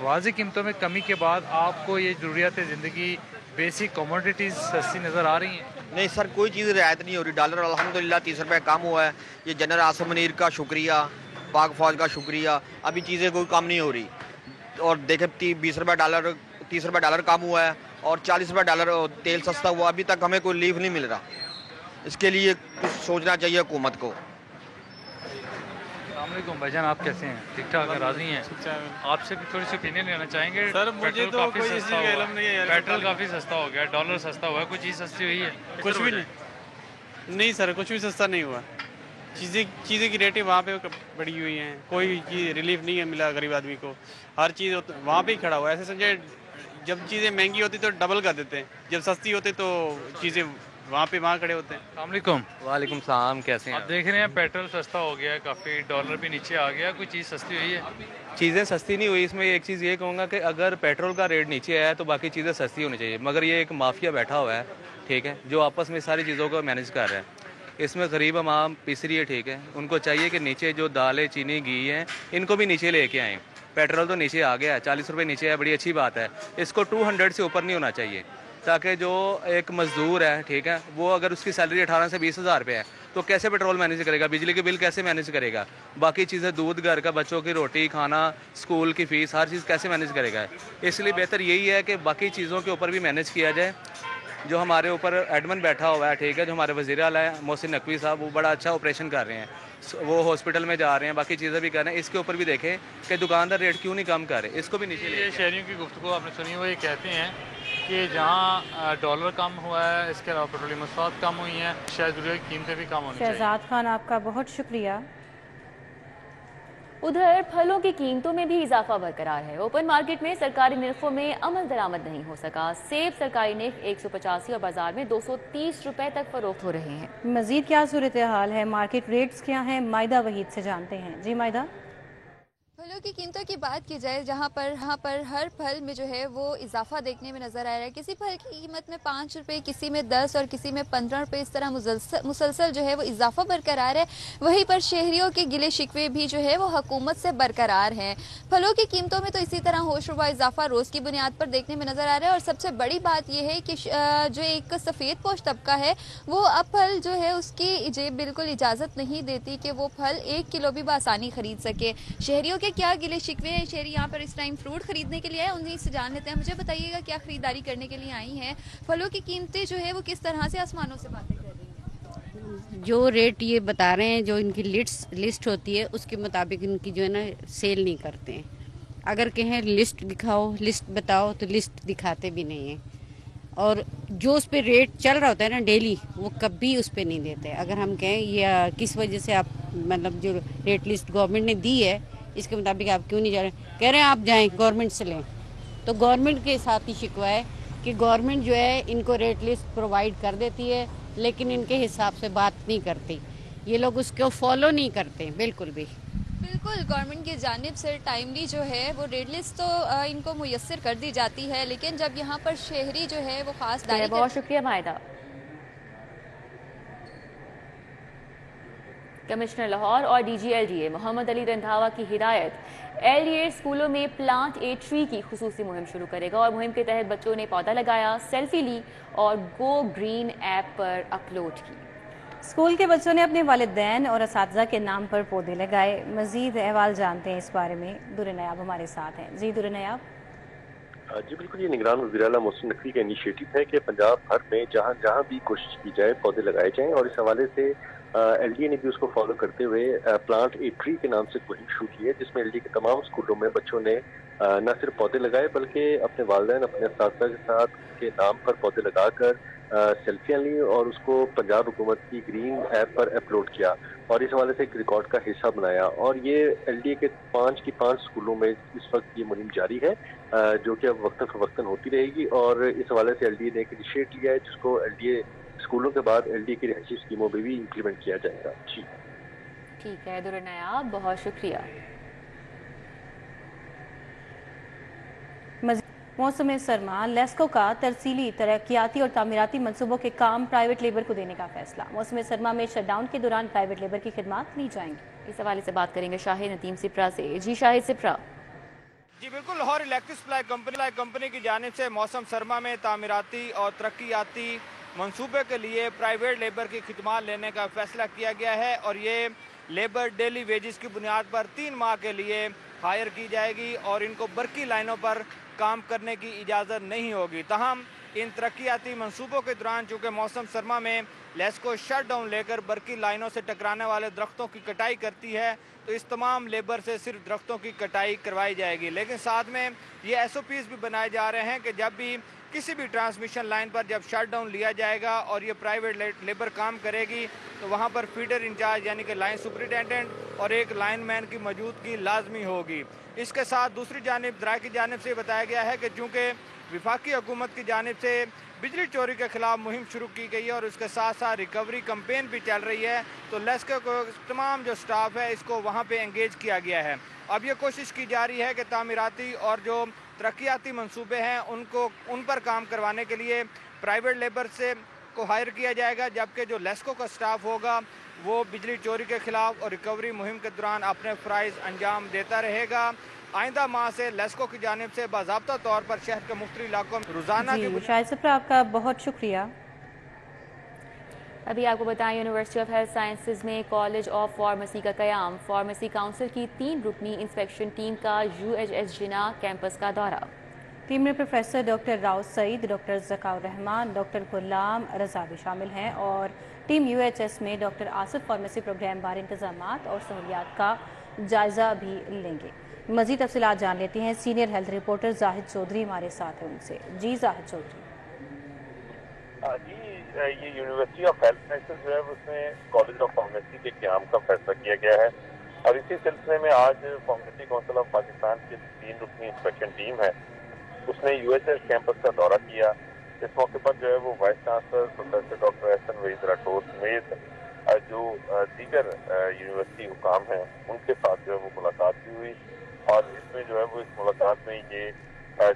واضح قیمتوں میں کمی کے بعد آپ کو یہ ضروریات زندگی بیسک کموڈیٹیز سستی نظر آ رہی ہیں؟ نہیں سر، کوئی چیز رعایت نہیں ہو رہی. ڈالر الحمدللہ 30 روپے کم ہوا ہے. یہ جنرل عاصم منیر کا شکریہ، پاک فوج کا شکریہ. ابھی چیزیں کوئی کم نہیں ہو رہی. اور دیکھیں 30 روپے ڈالر کم ہوا ہے اور 40 روپے ڈالر تیل سستا ہوا. ابھی تک ہمیں کوئی ریلیف نہیں مل رہا. اس کے لیے کچھ سوچنا چاہیے حکومت کو. السلام علیکم بھائی جان، آپ کیسے ہیں؟ ٹھیک ٹھاک راضی ہیں؟ آپ سے بھی تھوڑی سی اوپینین لینا چاہیں گے. سر مجھے تو کوئی اسی کا علم نہیں ہے. پیٹرول کافی سستا ہو گیا، ڈالر سستا ہوا ہے، کوئی چیز سستی ہوئی ہے؟ کچھ بھی نہیں سر، کچھ بھی سستا نہیں ہوا. چیزیں کی ریٹیں وہاں پہ بڑھی ہوئی ہیں. کوئی چیز ریلیف نہیں ہے ملا غریب آدمی کو. ہر چیز وہاں پہ ہی کھڑا ہوا ہے. ایسے سمجھے جب چیزیں مہنگی ہوتی تو ڈبل کر دیتے ہیں، جب سستی ہوتی تو چیزیں وہاں کھڑے ہوتے ہیں. السلام علیکم. وعلیکم السلام، کیسے ہیں آپ دیکھ رہے ہیں پیٹرول سستا ہو گیا ہے کافی، ڈالر بھی نیچے آ گیا، کوئی چیز سستی ہوئی ہے؟ چیزیں سستی نہیں ہوئی. اس میں ایک چیز یہ کہوں گا کہ اگر پیٹرول کا ریٹ نیچے آیا ہے تو باقی چیزیں سستی ہونی چاہیے. مگر یہ ایک مافیا بیٹھا ہوا ہے، ٹھیک ہے، جو آپس میں ساری چیزوں کو مینیج کر رہا ہے. اس میں غریب عوام پس رہی ہے، ٹھیک ہے. ان کو چاہیے کہ نیچے جو دالیں، چینی، گھی ہیں ان کو بھی نیچے لے کے آئیں. پیٹرول تو نیچے آ گیا ہے، 40 روپے نیچے ہے، بڑی اچھی بات ہے. اس کو 200 سے اوپر نہیں ہونا چاہیے، تاکہ جو ایک مزدور ہے، ٹھیک ہے، وہ اگر اس کی سیلری 18 سے 20 ہزار روپے ہے تو کیسے پیٹرول مینیج کرے گا، بجلی کے بل کیسے مینیج کرے گا، باقی چیزیں دودھ، گھر کا بچوں کی روٹی، کھانا، اسکول کی فیس، ہر چیز کیسے مینیج کرے گا. اس لیے بہتر یہی ہے کہ باقی چیزوں کے اوپر بھی مینیج کیا جائے. جو ہمارے اوپر ایڈمن بیٹھا ہوا ہے، ٹھیک ہے، جو ہمارے وزیر اعلیٰ ہیں محسن نقوی صاحب، وہ بڑا اچھا آپریشن کر رہے ہیں. وہ ہاسپٹل میں جا رہے ہیں، باقی چیزیں بھی کر رہے ہیں. اس کے اوپر بھی دیکھیں کہ دکاندار ریٹ کیوں نہیں کم کر رہے، اس کو بھی نیچے لے. یہ شہریوں کی گفتگو آپ نے سنی، وہ یہ کہتے ہیں کہ جہاں ڈالر کم ہوا ہے، اس کے علاوہ پیٹرولیم مصنوعات کم ہوئی ہیں، شاید ضروری قیمتیں بھی کم ہونی چاہیے. شہزاد خان، آپ کا بہت شکریہ. ادھر پھلوں کی قیمتوں میں بھی اضافہ برقرار ہے. اوپن مارکیٹ میں سرکاری نرخوں میں عمل درآمد نہیں ہو سکا. سیب سرکاری نرخ 185 اور بازار میں 230 روپے تک فروخت ہو رہے ہیں. مزید کیا صورتحال ہے، مارکیٹ ریٹس کیا ہیں، مائدہ وحید سے جانتے ہیں. جی مائدہ. پھلوں کی قیمتوں کی بات کی جائے، جہاں پر ہر پھل میں جو ہے وہ اضافہ دیکھنے میں نظر آ رہا ہے. کسی پھل کی قیمت میں 5 روپے، کسی میں 10 اور کسی میں 15 روپے، اس طرح مسلسل جو ہے وہ اضافہ برقرار ہے. وہیں پر شہریوں کے گلے شکوے بھی جو ہے وہ حکومت سے برقرار ہیں. پھلوں کی قیمتوں میں تو اسی طرح ہوش ربا اضافہ روز کی بنیاد پر دیکھنے میں نظر آ رہا ہے. اور سب سے بڑی بات یہ ہے کہ جو ایک سفید پوش طبقہ ہے وہ اب پھل جو ہے اس کی جیب بالکل اجازت نہیں دیتی کہ وہ پھل 1 کلو بھی بآسانی خرید سکے. شہریوں کے کیا گلے شکوے ہیں؟ شہری یہاں پر اس ٹائم فروٹ خریدنے کے لیے آئے، انہیں سے جان لیتے ہیں. مجھے بتائیے گا کیا خریداری کرنے کے لیے آئی ہیں؟ پھلوں کی قیمتیں جو ہے وہ کس طرح سے آسمانوں سے باتیں کر رہی ہیں؟ جو ریٹ یہ بتا رہے ہیں، جو ان کی لسٹ ہوتی ہے اس کے مطابق ان کی جو ہے نا سیل نہیں کرتے ہیں. اگر کہیں لسٹ دکھاؤ، لسٹ بتاؤ، تو لسٹ دکھاتے بھی نہیں ہیں. اور جو اس پہ ریٹ چل رہا ہوتا ہے نا ڈیلی، وہ کبھی اس پہ نہیں دیتے. اگر ہم کہیں یا کس وجہ سے آپ مطلب جو ریٹ لسٹ گورنمنٹ نے دی ہے اس کے مطابق آپ کیوں نہیں جا رہے، کہہ رہے ہیں آپ جائیں گورنمنٹ سے لیں. تو گورنمنٹ کے ساتھ ہی شکوہ ہے کہ گورنمنٹ جو ہے ان کو ریٹ لسٹ پرووائڈ کر دیتی ہے لیکن ان کے حساب سے بات نہیں کرتی. یہ لوگ اس کو فالو نہیں کرتے بالکل بھی. بالکل، گورنمنٹ کی جانب سے ٹائملی جو ہے وہ ریٹ لسٹ تو ان کو میسر کر دی جاتی ہے، لیکن جب یہاں پر شہری جو ہے وہ خاص داری بہت شکریہ مائدہ. کمشنر لاہور اور D G L D A Muhammad Ali Randhawa کی ہدایت، ایل ڈی اے اسکولوں میں پلانٹ اے ٹری کی خصوصی مہم شروع کرے گا. اور مہم کے تحت بچوں نے پودا لگایا، سیلفی لی اور گو گرین ایپ پر اپلوڈ کی. اسکول کے بچوں نے اپنے والدین اور اساتذہ کے نام پر پودے لگائے. مزید احوال جانتے ہیں اس بارے میں، در نیاب ہمارے ساتھ ہیں. جی در نیاب. جی بالکل، یہ نگران وزیر اعلیٰ محسن نقوی کا انیشیٹو ہے کہ پنجاب بھر میں جہاں جہاں بھی کوشش کی جائے پودے لگائے جائیں. اور اس حوالے سے ایل ڈی اے نے بھی اس کو فالو کرتے ہوئے پلانٹ اے ٹری کے نام سے مہم شروع کی ہے، جس میں ایل ڈی اے کے تمام اسکولوں میں بچوں نے نہ صرف پودے لگائے بلکہ اپنے والدین، اپنے اساتذہ کے ساتھ ان کے نام پر پودے لگا کر سیلفیاں لی اور اس کو پنجاب حکومت کی گرین ایپ پر اپلوڈ کیا اور اس حوالے سے ایک ریکارڈ کا حصہ بنایا. اور یہ ایل ڈی اے کے 5 اسکولوں میں اس وقت یہ مہم جاری ہے، جو کہ اب وقتاً فوقتاً ہوتی رہے گی. اور اس حوالے سے ایل ڈی اے نے ایک انیشیٹ لیا ہے جس کو ایل ڈی اے اسکولوں کے بعد ایل ڈی اے کی رہائشی اسکیموں میں بھی امپلیمنٹ کیا جائے گا. جی ٹھیک ہے در نیاب، بہت شکریہ. موسم سرما، لیسکو کا ترسیلی ترقیاتی اور تعمیراتی منصوبوں کے کام پرائیویٹ لیبر کو دینے کا فیصلہ. موسم سرما میں شٹ ڈاؤن کے دوران پرائیویٹ لیبر کی خدمات لی جائیں گی. اس حوالے سے بات کریں گے شاہد ندیم سپرا سے. جی شاہد سپرا. جی بالکل، لاہور الیکٹرک سپلائی کمپنی کی جانب سے موسم سرما میں تعمیراتی اور ترقیاتی منصوبے کے لیے پرائیویٹ لیبر کی خدمات لینے کا فیصلہ کیا گیا ہے، اور یہ لیبر ڈیلی ویجز کی بنیاد پر 3 ماہ کے لیے ہائر کی جائے گی اور ان کو برقی لائنوں پر کام کرنے کی اجازت نہیں ہوگی۔ تاہم ان ترقیاتی منصوبوں کے دوران چونکہ موسم سرما میں لیسکو شٹ ڈاؤن لے کر برقی لائنوں سے ٹکرانے والے درختوں کی کٹائی کرتی ہے، تو اس تمام لیبر سے صرف درختوں کی کٹائی کروائی جائے گی، لیکن ساتھ میں یہ ایس او پیز بھی بنائے جا رہے ہیں کہ جب بھی کسی بھی ٹرانسمیشن لائن پر جب شٹ ڈاؤن لیا جائے گا اور یہ پرائیویٹ لیبر کام کرے گی تو وہاں پر فیڈر انچارج یعنی کہ لائن سپرنٹینڈنٹ اور ایک لائن مین کی موجودگی لازمی ہوگی۔ اس کے ساتھ دوسری جانب ذرائع کی جانب سے بتایا گیا ہے کہ چونکہ وفاقی حکومت کی جانب سے بجلی چوری کے خلاف مہم شروع کی گئی ہے اور اس کے ساتھ ساتھ ریکوری کمپین بھی چل رہی ہے، تو لیسکو کو تمام جو سٹاف ہے اس کو وہاں پہ انگیج کیا گیا ہے۔ اب یہ کوشش کی جا رہی ہے کہ تعمیراتی اور جو ترقیاتی منصوبے ہیں ان پر کام کروانے کے لیے پرائیویٹ لیبر سے کو ہائر کیا جائے گا، جبکہ جو لیسکو کا سٹاف ہوگا وہ بجلی چوری کے خلاف اور ریکوری مہم کے دوران اپنے فرائض انجام دیتا رہے گا۔ آئندہ ماہ سے لیسکو کی جانب سے باضابطہ طور پر شہر کے مختلف علاقوں میں روزانہ شاہد صفرا، آپ کا بہت شکریہ۔ ابھی آپ کو بتائیں یونیورسٹی آف ہیلتھ سائنسز میں کالج آف فارمیسی کا قیام، فارمیسی کونسل کی 3 رکنی انسپیکشن ٹیم کا UHS جناح کیمپس کا دورہ۔ ٹیم میں پروفیسر ڈاکٹر راؤ سعید، ڈاکٹر ذکاء الرحمان، ڈاکٹر غلام رضا بھی شامل ہیں، اور ٹیم UHS میں ڈاکٹر آصف فارمیسی پروگرام بارے انتظامات اور سہولیات کا جائزہ بھی لیں گے۔ مزید تفصیلات جان لیتے ہیں، سینئر ہیلتھ رپورٹر زاہد چودھری ہمارے ساتھ ہیں ان سے۔ جی زاہد چودھری۔ جی یہ یونیورسٹی آف ہیلتھ سائنسز جو ہے اس میں کالج آف فارمیسی کے قیام کا فیصلہ کیا گیا ہے، اور اسی سلسلے میں آج فارمیسی کونسل آف پاکستان کی 3 رکنی انسپیکشن ٹیم ہے اس نے UHS کیمپس کا دورہ کیا۔ اس موقع پر جو ہے وہ وائس چانسلر پروفیسر ڈاکٹر احسن وحید راٹھور سمیت جو دیگر یونیورسٹی حکام ہیں ان کے ساتھ جو ہے وہ ملاقات بھی ہوئی، اور اس میں جو ہے وہ اس ملاقات میں یہ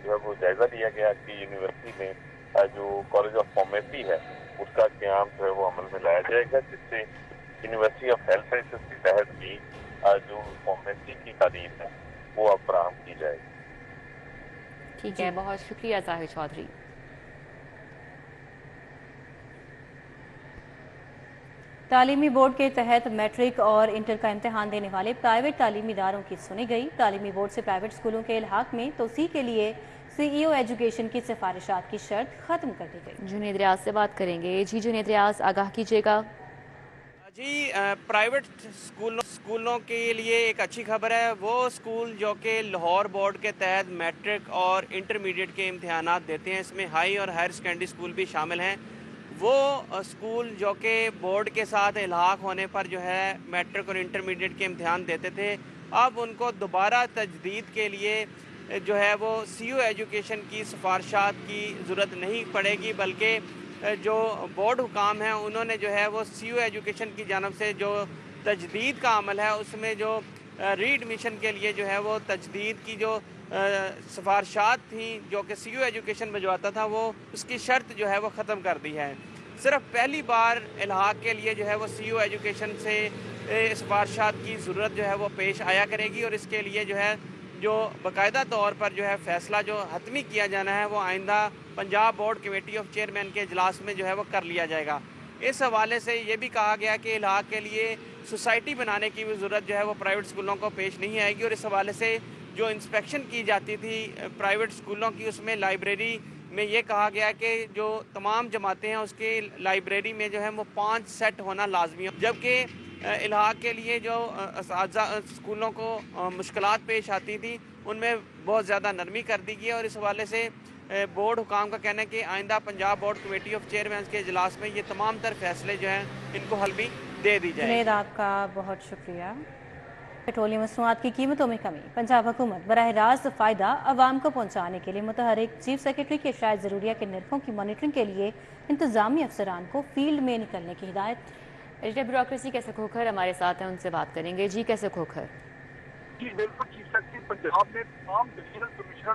جو ہے وہ جائزہ لیا گیا کہ یونیورسٹی میں جو کالج آف فارمیسی ہے اس کا قیام جو ہے وہ عمل میں لایا جائے گا، جس سے یونیورسٹی آف ہیلتھ سائنسز کے تحت بھی جو فارمیسی کی تعلیم ہے وہ اب فراہم کی جائے گی۔ ٹھیک ہے، بہت شکریہ زاہد چودھری۔ تعلیمی بورڈ کے تحت میٹرک اور انٹر کا امتحان دینے والے پرائیویٹ تعلیمی اداروں کی سنی گئی۔ تعلیمی بورڈ سے پرائیویٹ اسکولوں کے الحاق میں توسیع کے لیے CEO ایجوکیشن کی سفارشات کی شرط ختم کر دی گئی۔ جنید ریاض سے بات کریں گے۔ جی جنید ریاض، آگاہ کیجیے گا۔ جی پرائیویٹ اسکولوں کے لیے ایک اچھی خبر ہے، وہ اسکول جو کہ لاہور بورڈ کے تحت میٹرک اور انٹرمیڈیٹ کے امتحانات دیتے ہیں، اس میں ہائی اور ہائر سیکنڈری اسکول بھی شامل ہیں، وہ اسکول جو کہ بورڈ کے ساتھ الحاق ہونے پر جو ہے میٹرک اور انٹرمیڈیٹ کے امتحان دیتے تھے، اب ان کو دوبارہ تجدید کے لیے جو ہے وہ CEO ایجوکیشن کی سفارشات کی ضرورت نہیں پڑے گی، بلکہ جو بورڈ حکام ہیں انہوں نے جو ہے وہ CEO ایجوکیشن کی جانب سے جو تجدید کا عمل ہے اس میں جو ری ایڈمیشن کے لیے جو ہے وہ تجدید کی جو سفارشات تھیں جو کہ CEO ایجوکیشن بھجواتا تھا، وہ اس کی شرط جو ہے وہ ختم کر دی ہے۔ صرف پہلی بار الحاق کے لیے جو ہے وہ CEO ایجوکیشن سے سفارشات کی ضرورت جو ہے وہ پیش آیا کرے گی، اور اس کے لیے جو ہے جو باقاعدہ طور پر جو ہے فیصلہ جو حتمی کیا جانا ہے وہ آئندہ Punjab board committee of chairman کے اجلاس میں جو ہے وہ کر لیا جائے گا۔ اس حوالے سے یہ بھی کہا گیا کہ الحاق کے لیے سوسائٹی بنانے کی بھی ضرورت جو ہے وہ پرائیویٹ اسکولوں کو پیش نہیں آئے گی، اور اس حوالے سے جو انسپیکشن کی جاتی تھی پرائیویٹ اسکولوں کی اس میں لائبریری میں یہ کہا گیا کہ جو تمام جماعتیں ہیں اس کی لائبریری میں جو ہے وہ 5 سیٹ ہونا لازمی ہے، جبکہ الحاق کے لیے جو اسکولوں کو مشکلات پیش آتی تھی ان میں بہت زیادہ نرمی کر دی گئی ہے، اور اس حوالے سے بورڈ حکام کا کہنا ہے کہ آئندہ Punjab board committee of chairman کے اجلاس میں یہ تمام تر فیصلے جو ہیں ان کو حل بھی دے دی جائے۔ جنید، آپ کا بہت شکریہ۔ پیٹرولیم مصنوعات کی قیمتوں میں کمی، پنجاب حکومت براہ راست فائدہ عوام کو پہنچانے کے لیے متحرک چیف سیکرٹری کے شاید ضروریہ کے نرخوں کی مانیٹرنگ کے لیے انتظامی افسران کو فیلڈ میں نکلنے کی ہدایت۔ ایڈیٹر بیوروکریسی کیسے کھوکھر ہمارے ساتھ ہیں، ان سے بات کریں گے۔ جی کیسے کھوکھر؟ جی بالکل، چیف سیکرٹری پنجاب نے تمام ڈویژنل کمشنر